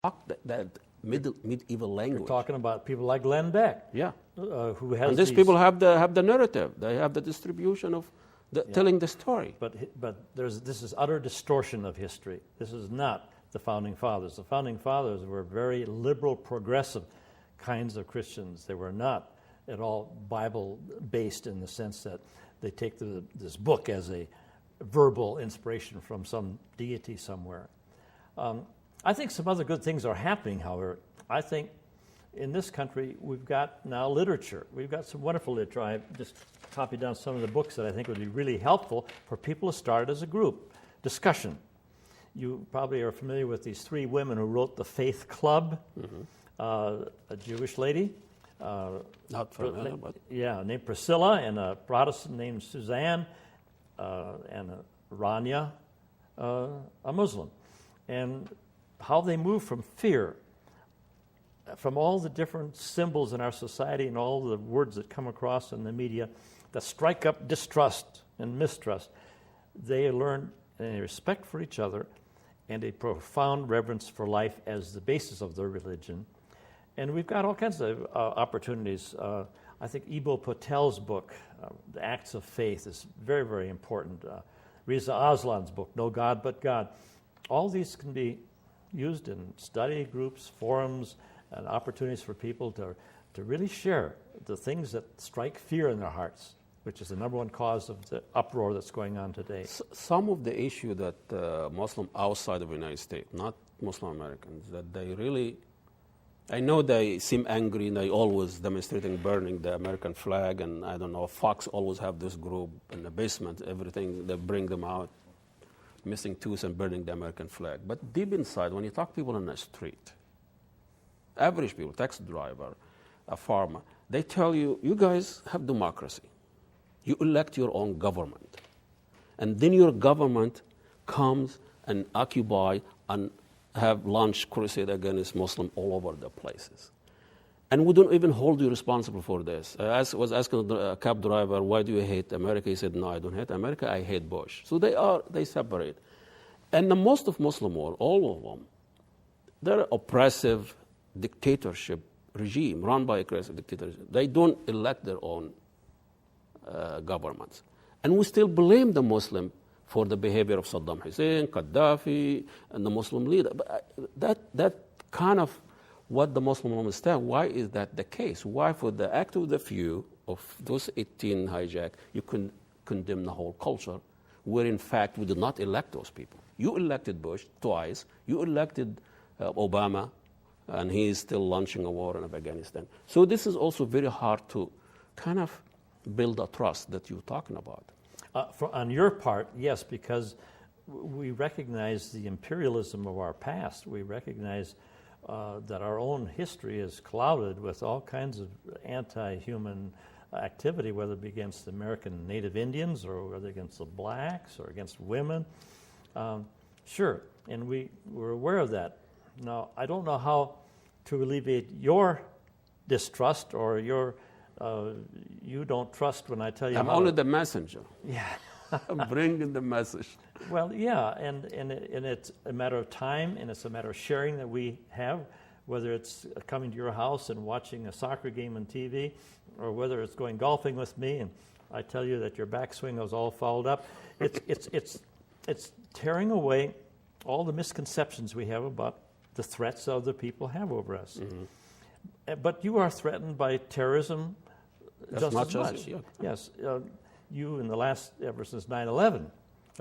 talk that medieval language. You're talking about people like Glenn Beck. Yeah. Who has and these people have the narrative. They have the distribution of telling the story. But this is utter distortion of history. This is not the Founding Fathers. The Founding Fathers were very liberal, progressive kinds of Christians. They were not at all Bible-based in the sense that they take this book as a verbal inspiration from some deity somewhere. I think some other good things are happening, however. I think in this country we've got now literature. We've got some wonderful literature. I just copied down some of the books that I think would be really helpful for people to start as a group. Discussion. You probably are familiar with these three women who wrote The Faith Club. A Jewish lady. Not familiar, but... Yeah, named Priscilla, and a Protestant named Suzanne, and Rania, a Muslim. And how they move from fear, from all the different symbols in our society and all the words that come across in the media that strike up distrust and mistrust, they learn a respect for each other and a profound reverence for life as the basis of their religion. And we've got all kinds of opportunities. I think Ibo Patel's book, The Acts of Faith, is very, very important. Reza Aslan's book, No God But God. All these can be used in study groups, forums, and opportunities for people to really share the things that strike fear in their hearts, which is the number one cause of the uproar that's going on today. Some of the issue that Muslims outside of the United States, not Muslim Americans, that they really, I know they seem angry and they always demonstrating burning the American flag, and I don't know, Fox always have this group in the basement, everything, they bring them out, missing tooth and burning the American flag. But deep inside, when you talk to people on the street, average people, taxi driver, a farmer, they tell you, you guys have democracy. You elect your own government. And then your government comes and occupy and have launched crusade against Muslims all over the places. And we don't even hold you responsible for this. I was asking a cab driver, why do you hate America? He said, no, I don't hate America, I hate Bush. So they separate. And the most of Muslim world, all of them, they're oppressive dictatorship regime, run by aggressive dictatorship. They don't elect their own governments. And we still blame the Muslim for the behavior of Saddam Hussein, Gaddafi, and the Muslim leader. But that kind of what the Muslim don't understand, why is that the case? Why for the act of the few of those 18 hijack, you can condemn the whole culture, where in fact we did not elect those people. You elected Bush twice, you elected Obama, and he is still launching a war in Afghanistan. So this is also very hard to kind of build a trust that you're talking about. On your part, yes, because we recognize the imperialism of our past. We recognize that our own history is clouded with all kinds of anti-human activity, whether it be against the American Native Indians or whether against the blacks or against women. Sure, and we're aware of that. Now, I don't know how to alleviate your distrust or your you don't trust when I tell you. I'm only the messenger. Yeah. I'm bringing the message. Well, yeah, and it's a matter of time, and it's a matter of sharing that we have, whether it's coming to your house and watching a soccer game on TV, or whether it's going golfing with me, and I tell you that your backswing was all fouled up. It's tearing away all the misconceptions we have about the threats other people have over us. Mm-hmm. But you are threatened by terrorism just as much. Yeah. Yes. You in the last, ever since 9/11.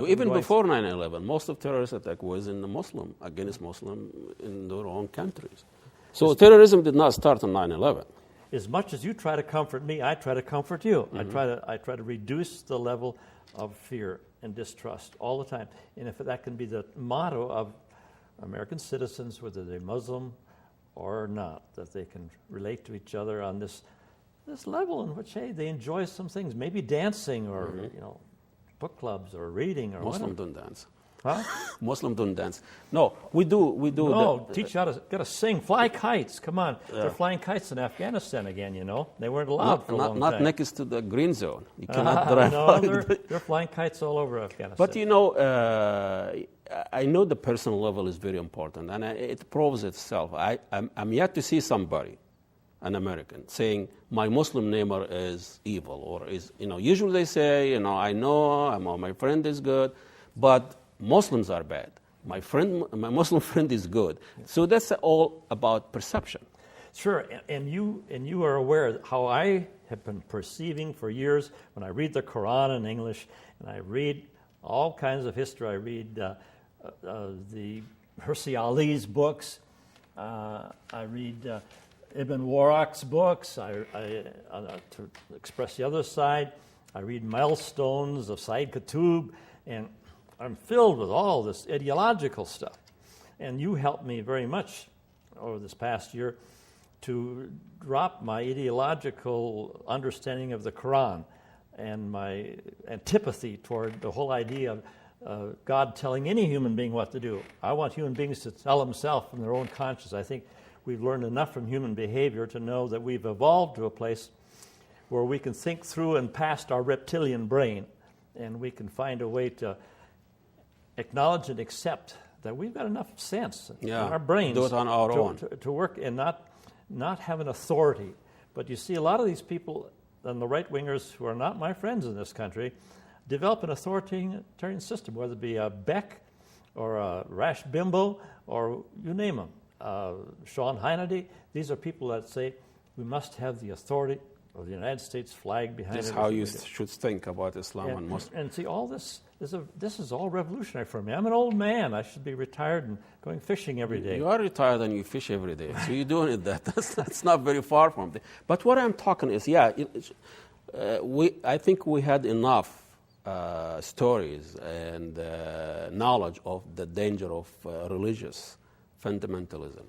Even before 9/11, most of terrorist attack was in the Muslim, against Muslim in their own countries. So terrorism did not start on 9/11. As much as you try to comfort me, I try to comfort you. Mm-hmm. I try to reduce the level of fear and distrust all the time. And if that can be the motto of American citizens, whether they're Muslim or not, that they can relate to each other on this level in which, hey, they enjoy some things, maybe dancing or book clubs or reading or Muslims whatever. don't dance. Huh? Muslims don't dance. No, we do. No, teach you how to sing, fly kites. Come on, they're flying kites in Afghanistan again. You know, they weren't allowed for a long time. Not next to the green zone. You cannot drive. No, they're flying kites all over Afghanistan. But you know, I know the personal level is very important, and it proves itself. I'm yet to see somebody, an American, saying my Muslim neighbor is evil or is, you know. Usually they say, you know, my friend is good, but Muslims are bad. My Muslim friend is good. So that's all about perception. Sure, and you are aware how I have been perceiving for years when I read the Quran in English and I read all kinds of history. I read the Hirsi Ali's books. I read Ibn Warraq's books. To express the other side, I read Milestones of Said Qutb, and I'm filled with all this ideological stuff. And you helped me very much over this past year to drop my ideological understanding of the Quran and my antipathy toward the whole idea of God telling any human being what to do. I want human beings to tell themselves from their own conscience. I think we've learned enough from human behavior to know that we've evolved to a place where we can think through and past our reptilian brain, and we can find a way to acknowledge and accept that we've got enough sense in our brains do it on our own. To work and not have an authority. But you see a lot of these people and the right-wingers who are not my friends in this country develop an authoritarian system, whether it be a Beck or a Rash Bimbo or you name them. Sean Hannity, these are people that say we must have the authority of the United States flag behind This it. is how you should think about Islam and Muslims. And see, all this is all revolutionary for me. I'm an old man. I should be retired and going fishing every day. You are retired and you fish every day, so you're doing it. That's not very far from it. But what I'm talking is, I think we had enough stories and knowledge of the danger of religious fundamentalism.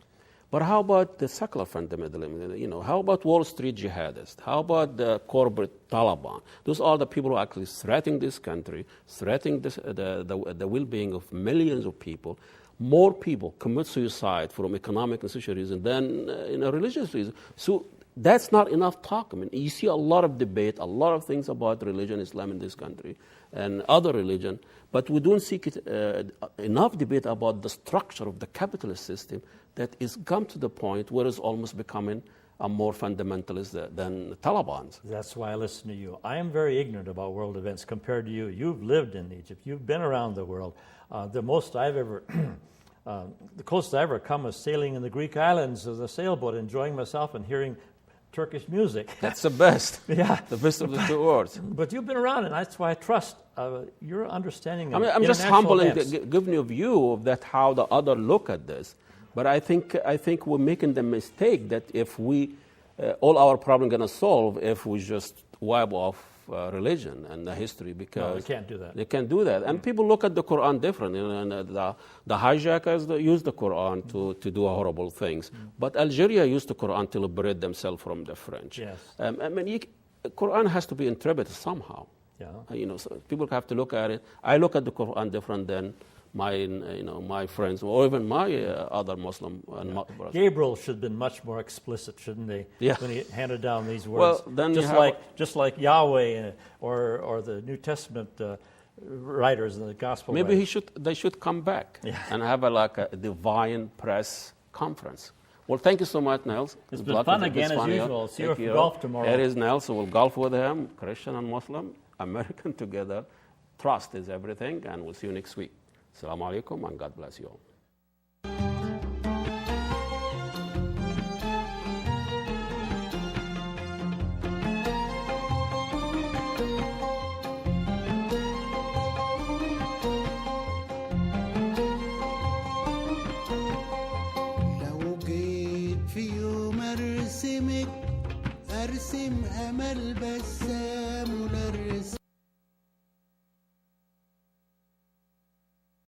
But how about the secular fundamentalism? You know, how about Wall Street jihadists? How about the corporate Taliban? Those are the people who are actually threatening this country, threatening the well-being of millions of people. More people commit suicide from economic and social reasons than religious reasons. So that's not enough talk. I mean, you see a lot of debate, a lot of things about religion, Islam in this country, and other religion, but we don't see enough debate about the structure of the capitalist system that is come to the point where it's almost becoming a more fundamentalist than the Taliban's. That's why I listen to you. I am very ignorant about world events compared to you. You've lived in Egypt. You've been around the world. The closest I ever come is sailing in the Greek islands with a sailboat, enjoying myself and hearing Turkish music. That's the best. Yeah. The best of the two worlds. But you've been around, and that's why I trust your understanding of I'm just humbling, events. giving you a view of that how the other look at this. But I think we're making the mistake that if we, all our problem going to solve if we just wipe off religion and the history, because no, they can't do that. They can't do that. And people look at the Quran differently. And the hijackers use the Quran to do horrible things. But Algeria used the Quran to liberate themselves from the French. Yes. Quran has to be interpreted somehow. Yeah. So people have to look at it. I look at the Quran different than my friends or even my other Muslim brothers. Gabriel should have been much more explicit, shouldn't they? Yeah. When he handed down these words. Well, then just like Yahweh or the New Testament writers in the Gospel. Maybe writers. they should come back and have a divine press conference. Well, thank you so much, Nels. It's been fun again as usual. See you for golf tomorrow. Here is Nels. So we'll golf with him, Christian and Muslim, American together. Trust is everything, and we'll see you next week. Assalamu alaikum, and God bless you all. لو جيت في يوم ارسم امل بسام ونرسم